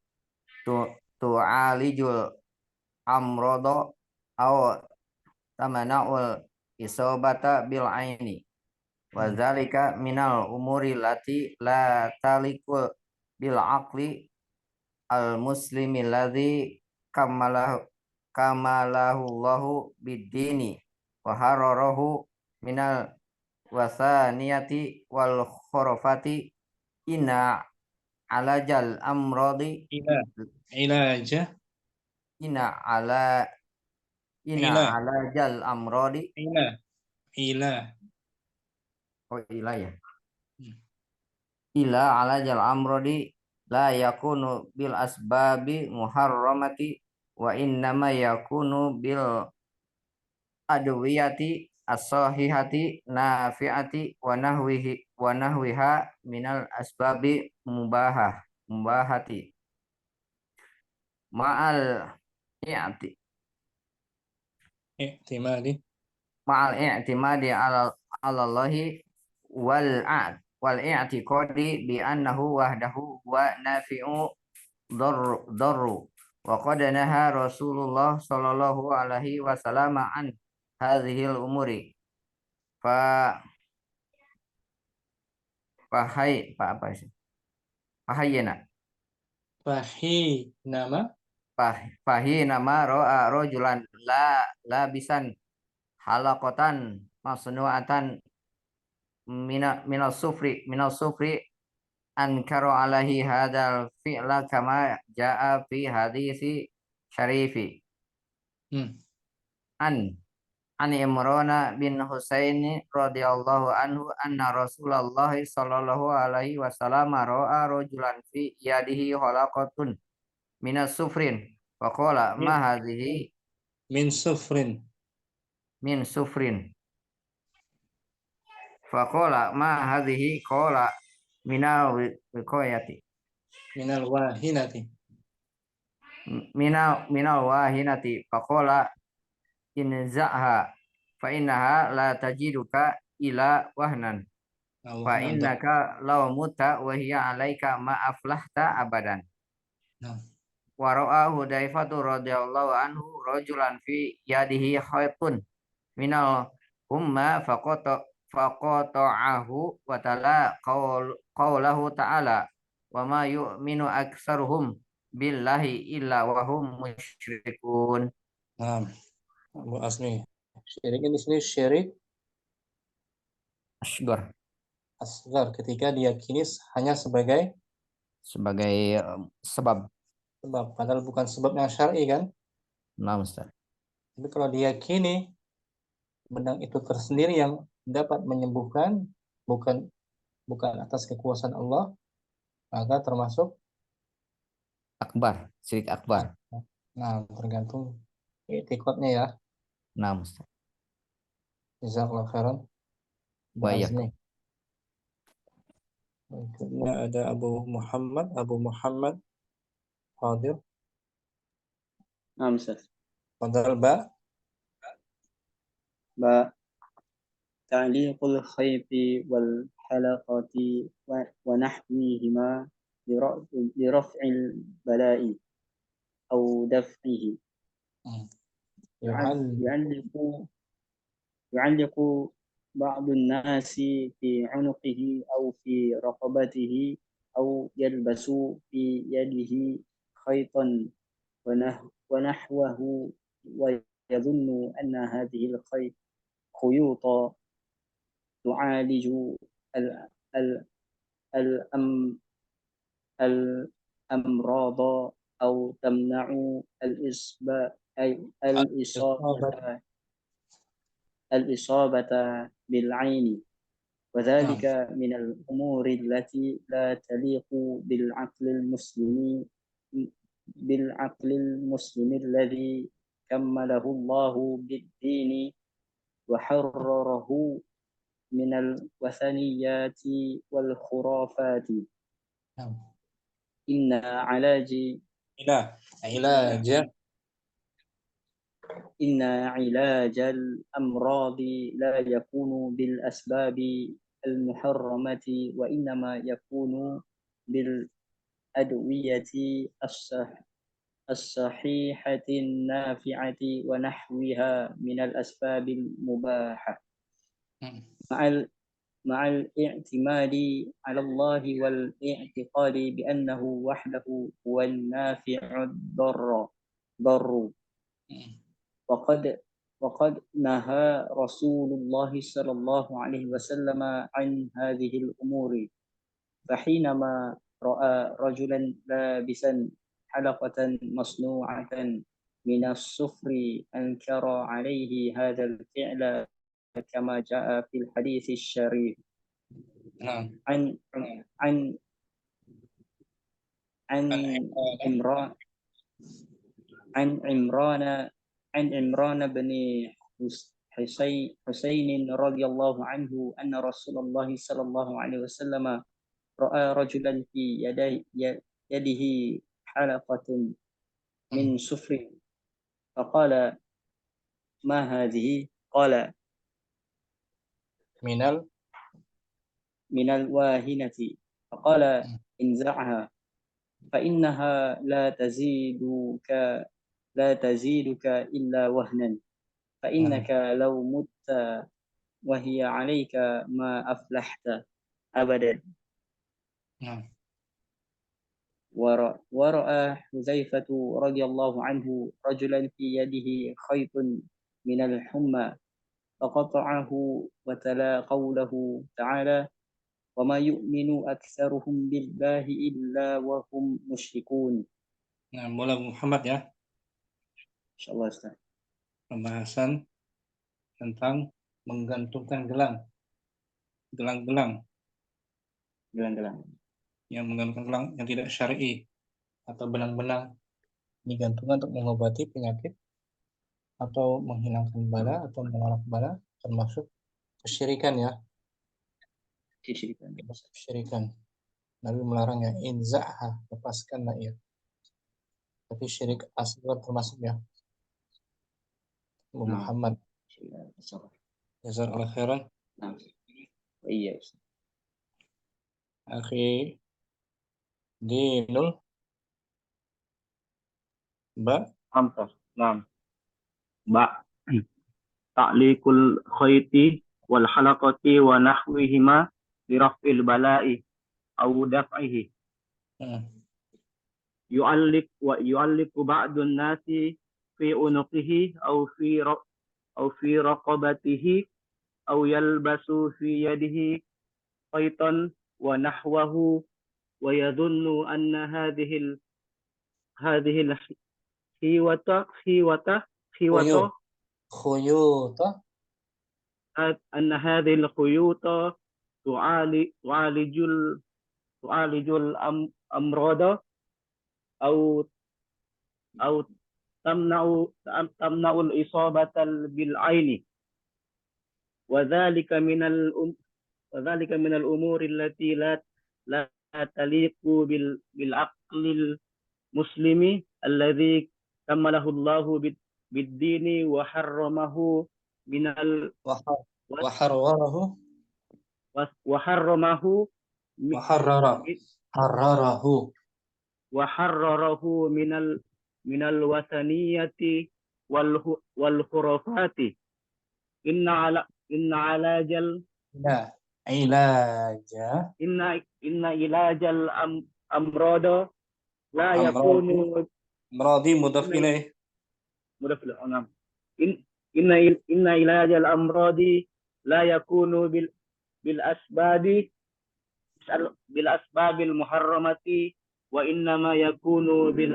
tu'alijul amrodo aw tamana'ul isobata bil aini wa zalika minal umuri lati la talikul bil aqli al muslimi ladzi kamalahu Allahu bid-dini wa hararahu minal wasaniyati wal khurafati inna alajal amradi alajal amradi ila alajal amradi la yakunu bil asbabi muharramati wa innama yakunu bil adwiyati as-sahihati nafi'ati wa wa nahwiha minal asbabi mubahati ma'al i'ti i'timadi ma'al i'timadi ala Allahi wal i'tiqadi bi annahu wahdahu wa nafi'u darru wa qad naha Rasulullah sallallahu alaihi wasallam an hadhil umuri fa apa sih fahayna nama fahi nama ro'a rojulan la bisan halaqatan masnu'atan minal sufri ankara alaihi hadal fi'la kama ja'a fi hadisi syarifi an Imran bin Husain radhiyallahu anhu anna Rasulullah sallallahu alaihi wasallam ra'a rajulan fi yadihi halaqatun minas sufrin wa qala ma hadhihi min sufrin fa qala ma hadhihi qala minal wiqayati minal wahinati minal wahinati fa qala inzaha fa innaha la tajiduka ila wahnan fa innaka law mutta wa hiya alaika ma aflahta abadan. Wa ra'a Hudzaifah radhiyallahu anhu rajulan fi yadihi khaytun minal umma faqata'ahu wa tala qawlahu ta'ala wa ma yu'minu aktsaruhum billahi illa wa hum musyrikun. Nah, Abu Asmi, syirik ini sini syirik asgar ketika diyakini hanya sebagai sebab padahal bukan sebab yang syar'i kan. Nah, Ustaz. Tapi kalau diyakini benang itu tersendiri yang dapat menyembuhkan, bukan atas kekuasaan Allah, maka termasuk syirik akbar. Nah, tergantung i'tiqadnya ya. Nah, Ustaz. Jazakallahu khairan. Wa iyyakum. Berikutnya ada Abu Muhammad hadir. نعم أستاذ. Fadal ba. تعليق الخيط والحلقة ونحوهما لرفع البلاء أو دفعه. يعلق بعض الناس في عنقه أو في رقبته أو يلبس في يده خيطا ونحوه ويظن أن هذه الخيوط تعالج الأمراض أو تمنع الإصابة بالعين، وذلك من الأمور التي لا تليق بالعقل المسلم الذي كمله الله بالدين وحرره من الوثنيات والخرافات. إن علاج الأمراض لا يكون بالأسباب المحرمة، وإنما يكون بالأدوية الصحيحة النافعة ونحوها من الأسباب المباحة مع الاعتماد على الله والاعتقاد بأنه وحده هو النافع الضر. وقد نهى رسول الله صلى الله عليه وسلم عن هذه الأمور، فحينما رأى رجلا لابسا حلقة مصنوعة من الصفر أنكر عليه هذا الفعل كما جاء في الحديث الشريف عن عمران بن حسين رضي الله عنه أن رسول الله صلى الله عليه وسلم رأى رجلا في يده حلقة من صفر فقال ما هذه؟ قال من الواهنة. فقال انزعها فإنها لا تزيدك إلا وهنا فإنك لو مت وهي عليك ما أفلحت أبدا. ورأى حذيفة رضي الله عنه رجلا في يده خيط من الحمى فقطعه وتلا قوله تعالى وما يؤمن أكثرهم بالله إلا وهم مشركون. Nah, mulai Muhammad ya. Insyaallah Ustaz. Pembahasan tentang menggantungkan gelang-gelang yang menggantungkan gelang yang tidak syar'i atau benang-benang digantungkan untuk mengobati penyakit atau menghilangkan bala atau menolak bala, termasuk kesyirikan ya. Kesyirikan. Nabi melarangnya, inza'ha, lepaskanlah ia. Tapi syirik asghar termasuk ya. Muhammad. Jazakallahu khairan. Iya. Akhi Dinul Ba. Naam. Ba. Ta'liqul khayti wal halaqati wa nahwihima li raf'il bala'i aw daf'ihi. Yu'alliqu ba'dun nasi fi unuqihi aw fi raqabatihi aw yalbasu fi yadihi khaytan wa nahwahu wa yadhunnu anna hadhihi khiwata anna hadhihi al-khuyuta tu'alijul amrada aw tamna'ul isabata bil aini wa dhalika min al umuri allati la taliqu bil aqlil muslimi alladhi kamalahu Allahu bid-dini wa harramahu minal wa harrarahu minal wasaniyati wal khurafati inna ilajal amrada la yakunu Amradi mudhaf ilaih. Inna ilajal amradi la yakunu bil asbabil muharramati wa innama yakunu bil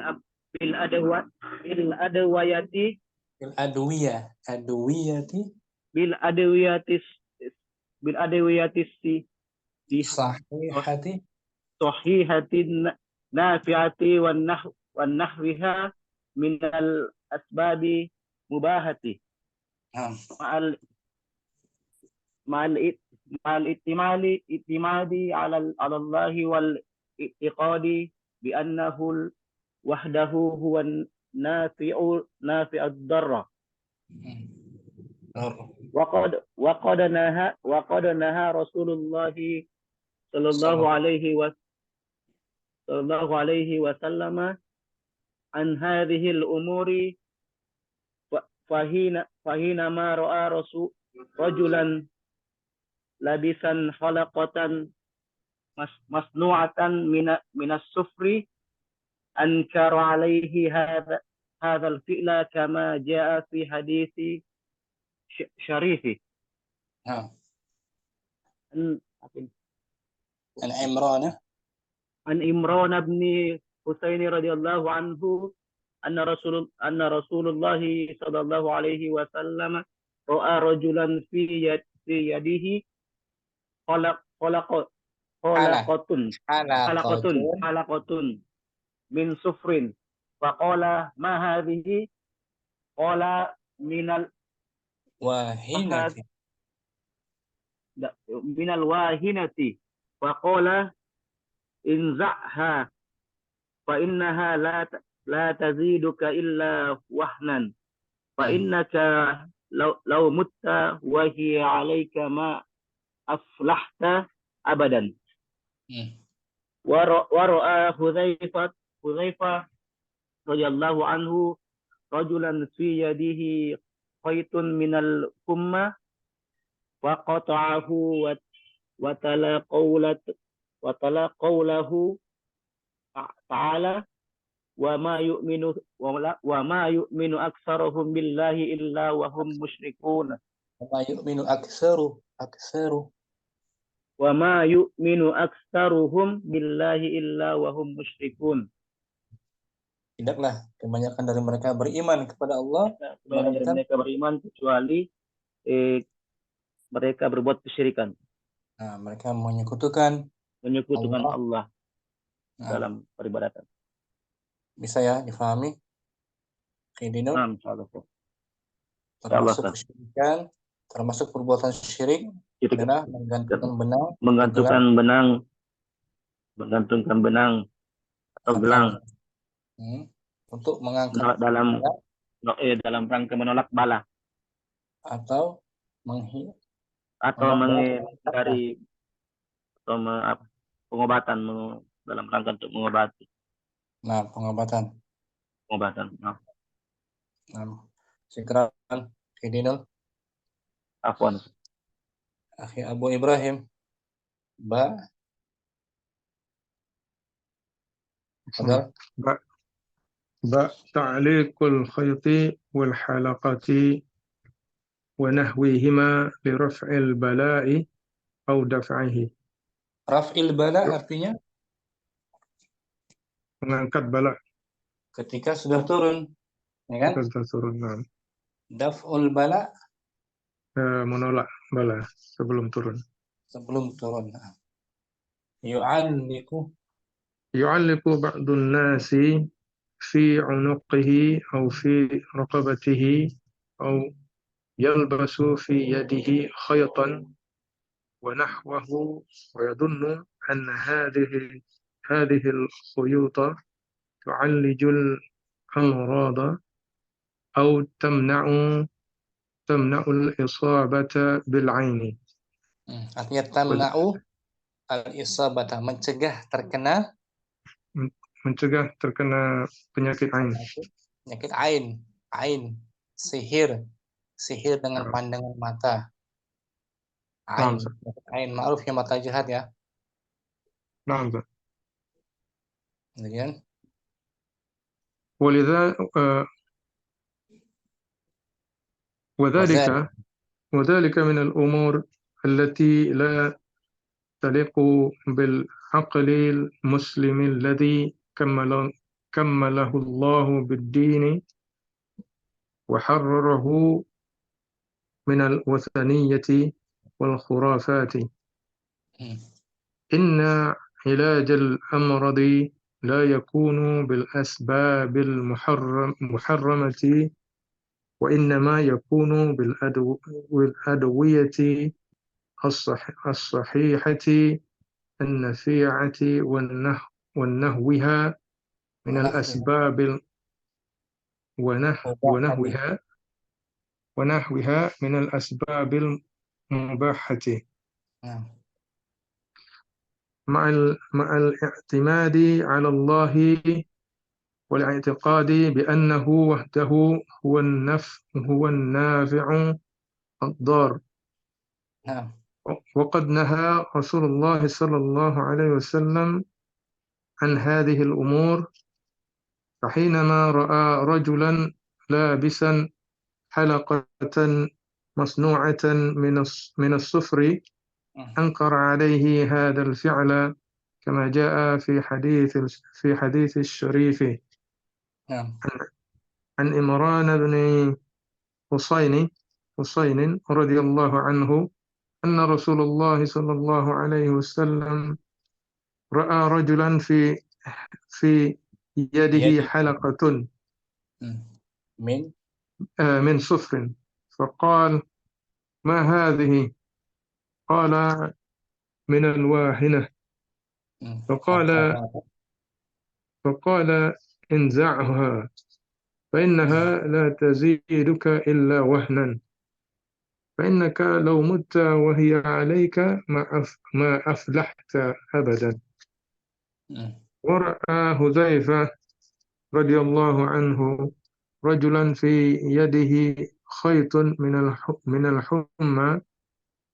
adawiyati sahihati nafi'ati wan nahwiha min al asbabi mubahati ma'al itimadi ala Allah wal i'tiqadi bi annahu wahdahu huwa nafi'ud darra wa qad naha Rasulullah sallallahu alaihi wasallam an hadhihi al-umuri fahina ma ra'a rajulan labisan khalaqatan masnu'atan minas sufri ankara alaihi hadha al-fi'la kama jaa fi hadithi syarifi. An Imran bin Husain radhiyallahu anhu anna Rasulullah sallallahu alaihi wasallam ra'a rajulan fi yadihi halaqatun min sufrin faqala ma hadhihi qala wahinati. minal wahinati faqala inza'ha fa innaha la taziduka illa wahnan fa innaka law mutta wa hiya 'alaika ma aflahta abadan. Wa ra'a Hudzaifah radhiyallahu anhu rajulan fi yadihi khaytun minal humma wa qata'ahu wa tala qawlahu ta'ala wa ma yu'minu aktsaruhum billahi illa wa hum musyrikun. Wa ma yu'minu aktsaruhum billahi illa wa hum musyrikun. Tidaklah kebanyakan dari mereka beriman kepada Allah, Kebanyakan dari mereka beriman kecuali mereka berbuat kesyirikan. Nah, mereka menyekutukan Allah dalam peribadatan. Bisa ya difahami? Dino? Termasuk kesyirikan, termasuk perbuatan syirik adalah menggantungkan benang atau gelang untuk mengangkat dalam rangka menolak bala atau menghindari pengobatan dalam rangka untuk mengobati. Nah, pengobatan. Nah. Sekarang Dino. Afwan. Akhi Abu Ibrahim. تعليق الخيط والحلقة ونحوهما لرفع البلاء أو دفعه. Raf'il bala artinya mengangkat bala ketika sudah turun, ya kan? Sudah turun. Daf'ul bala menolak bala sebelum turun. Yu'alliqu ba'dun nasi fi 'unuqihi aw fi raqabatihi aw yalbasu fi yadihi khaytan wa nahwahu wa yadhunnu anna hadhihi al-khuyuta tu'alliju al-amrada aw tamna'u al-isabata bil 'aini. Artinya tamna'u al-isabata, mencegah terkena penyakit ain. Penyakit ain, sihir dengan pandangan mata. Ain ma'ruf ya, mata jahat ya. Naam. Kemudian وذلك من الأمور التي لا تليق بالعقل المسلم الذي كمله الله بالدين وحرره من الوثنية والخرافات. إن علاج الأمراض لا يكون بالأسباب المحرمة وإنما يكون بالأدوية الصحيحة النفيعة ونحوها من الأسباب ونحوها من الأسباب المباحة مع الاعتماد على الله والاعتقاد بأنه وحده هو النافع الضار. وقد نهى رسول الله صلى الله عليه وسلم عن هذه الأمور، فحينما رأى رجلا لابسا حلقة مصنوعة من الصفر أنكر عليه هذا الفعل كما جاء في حديث الشريف عن إمران بن حسين رضي الله عنه أن رسول الله صلى الله عليه وسلم رأى رجلا في يده حلقة من صفر فقال: ما هذه؟ قال: من الواهنة. فقال: انزعها فإنها لا تزيدك إلا وهنا، فإنك لو مت وهي عليك ما أفلحت أبدا. ورأى حذيفة رضي الله عنه رجلا في يده خيط من الحمى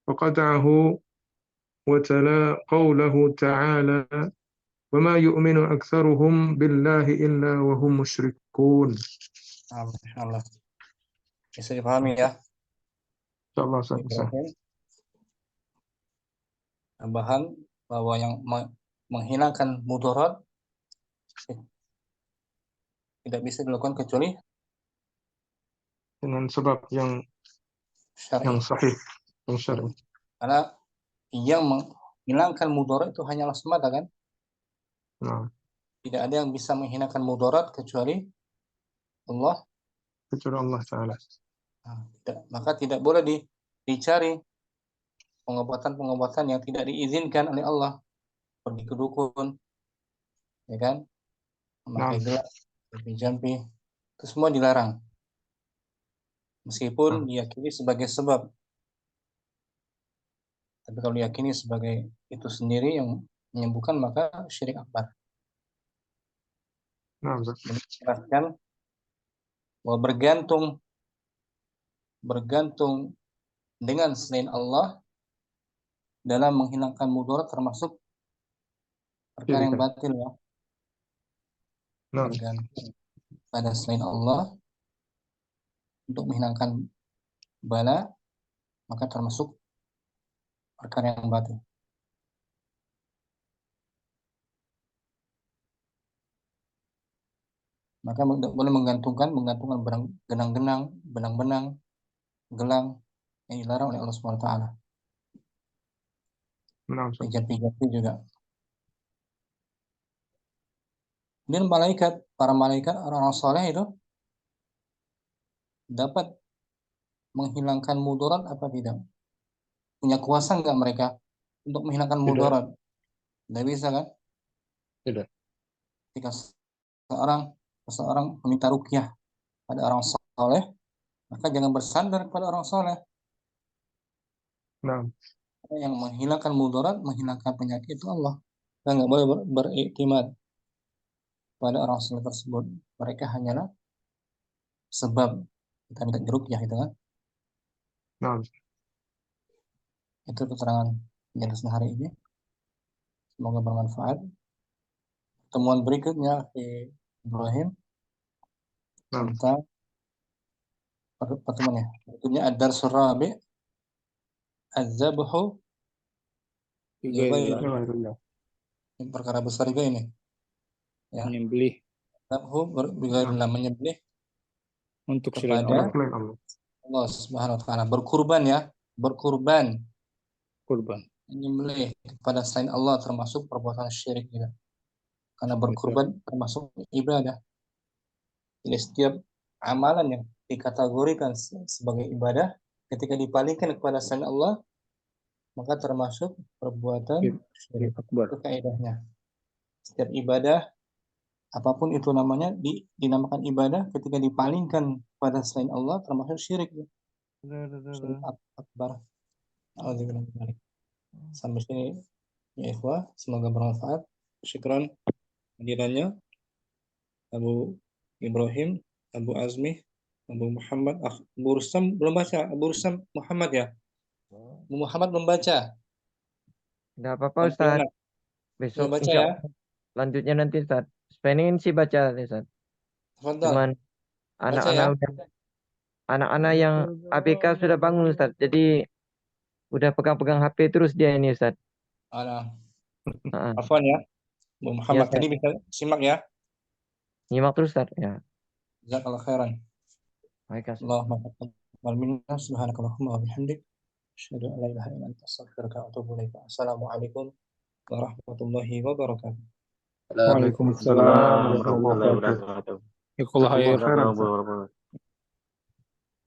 فقطعه، وتلا قوله تعالى: وما يؤمن أكثرهم بالله إلا وهم مشركون. Insyaallah. Bisa dipahami ya? Insyaallah bisa. Tambahan bahwa yang menghilangkan mudarat tidak bisa dilakukan kecuali Dengan sebab yang syar'i. sahih, yang syar'i. Karena yang menghilangkan mudarat itu hanyalah semata kan? Nah, Tidak ada yang bisa menghilangkan mudarat kecuali Allah. kecuali Allah Ta'ala. Maka tidak boleh dicari pengobatan-pengobatan yang tidak diizinkan oleh Allah. Pergi ke dukun, ya kan? Memakai gelas, jampi, itu semua dilarang. Meskipun diyakini sebagai sebab. Tapi kalau diyakini sebagai itu sendiri yang menyembuhkan, maka syirik akbar. Menjelaskan bahwa bergantung dengan selain Allah dalam menghilangkan mudarat termasuk perkara yang batil ya. Bergantung pada selain Allah untuk menghilangkan bala, maka termasuk perkara yang batil. Maka boleh menggantungkan genang-genang, benang-benang, gelang yang dilarang oleh Allah SWT. Jampi-jampi juga. Dan para malaikat, orang-orang soleh itu dapat menghilangkan mudarat apa tidak? Punya kuasa nggak mereka untuk menghilangkan mudarat? Tidak bisa kan? Tidak. Jika seseorang meminta ruqyah pada orang soleh, maka jangan bersandar kepada orang soleh. Yang menghilangkan mudarat, menghilangkan penyakit itu Allah. Kita nggak boleh beriktimad pada orang soleh tersebut. Mereka hanyalah sebab kita minta ruqyah itu kan. Itu keterangan penjelasan hari ini. Semoga bermanfaat. Pertemuan berikutnya di Ibrahim tentang pertemuan berikutnya ad-darsul rabi' az-zabhu Alhamdulillah. Ini perkara besar juga ini. Ya. Menyembelih. Menyembelih untuk selain kepada Allah Subhanahu wa taala. Berkurban ya, berkurban. Kurban. Menyembelih kepada selain Allah termasuk perbuatan syirik juga. Karena berkurban termasuk ibadah. Jadi setiap amalan yang dikategorikan sebagai ibadah ketika dipalingkan kepada selain Allah maka termasuk perbuatan syirik akbar. Itu kaidahnya. Setiap ibadah apapun itu namanya dinamakan ibadah ketika dipalingkan pada selain Allah termasuk syirik. Syirik akbar. Alhamdulillah. Sampai sini ya ikhwah, semoga bermanfaat. Syukran hadirannya Abu Ibrahim, Abu Azmi, Abu Muhammad, Abu Rustam belum baca. Abu Rustam Muhammad ya. Abu Muhammad belum baca. Enggak apa-apa Ustaz. Besok baca ya. Lanjutnya nanti Ustaz. Pengen sih baca Ustaz. Cuman anak-anak yang ABK sudah bangun Ustaz. Jadi udah pegang-pegang HP terus dia ini Ustaz. Afwan ya. Bu Muhammad tadi bisa simak ya. Nyimak terus Ustaz ya. Jazakallahu khairan. Allahumma taqabbal minna subhanakallahumma wa bihamdik asyhadu an la ilaha illa anta astaghfiruka wa atubu ilaik. Assalamualaikum warahmatullahi wabarakatuh. Waalaikumsalam warahmatullahi wabarakatuh.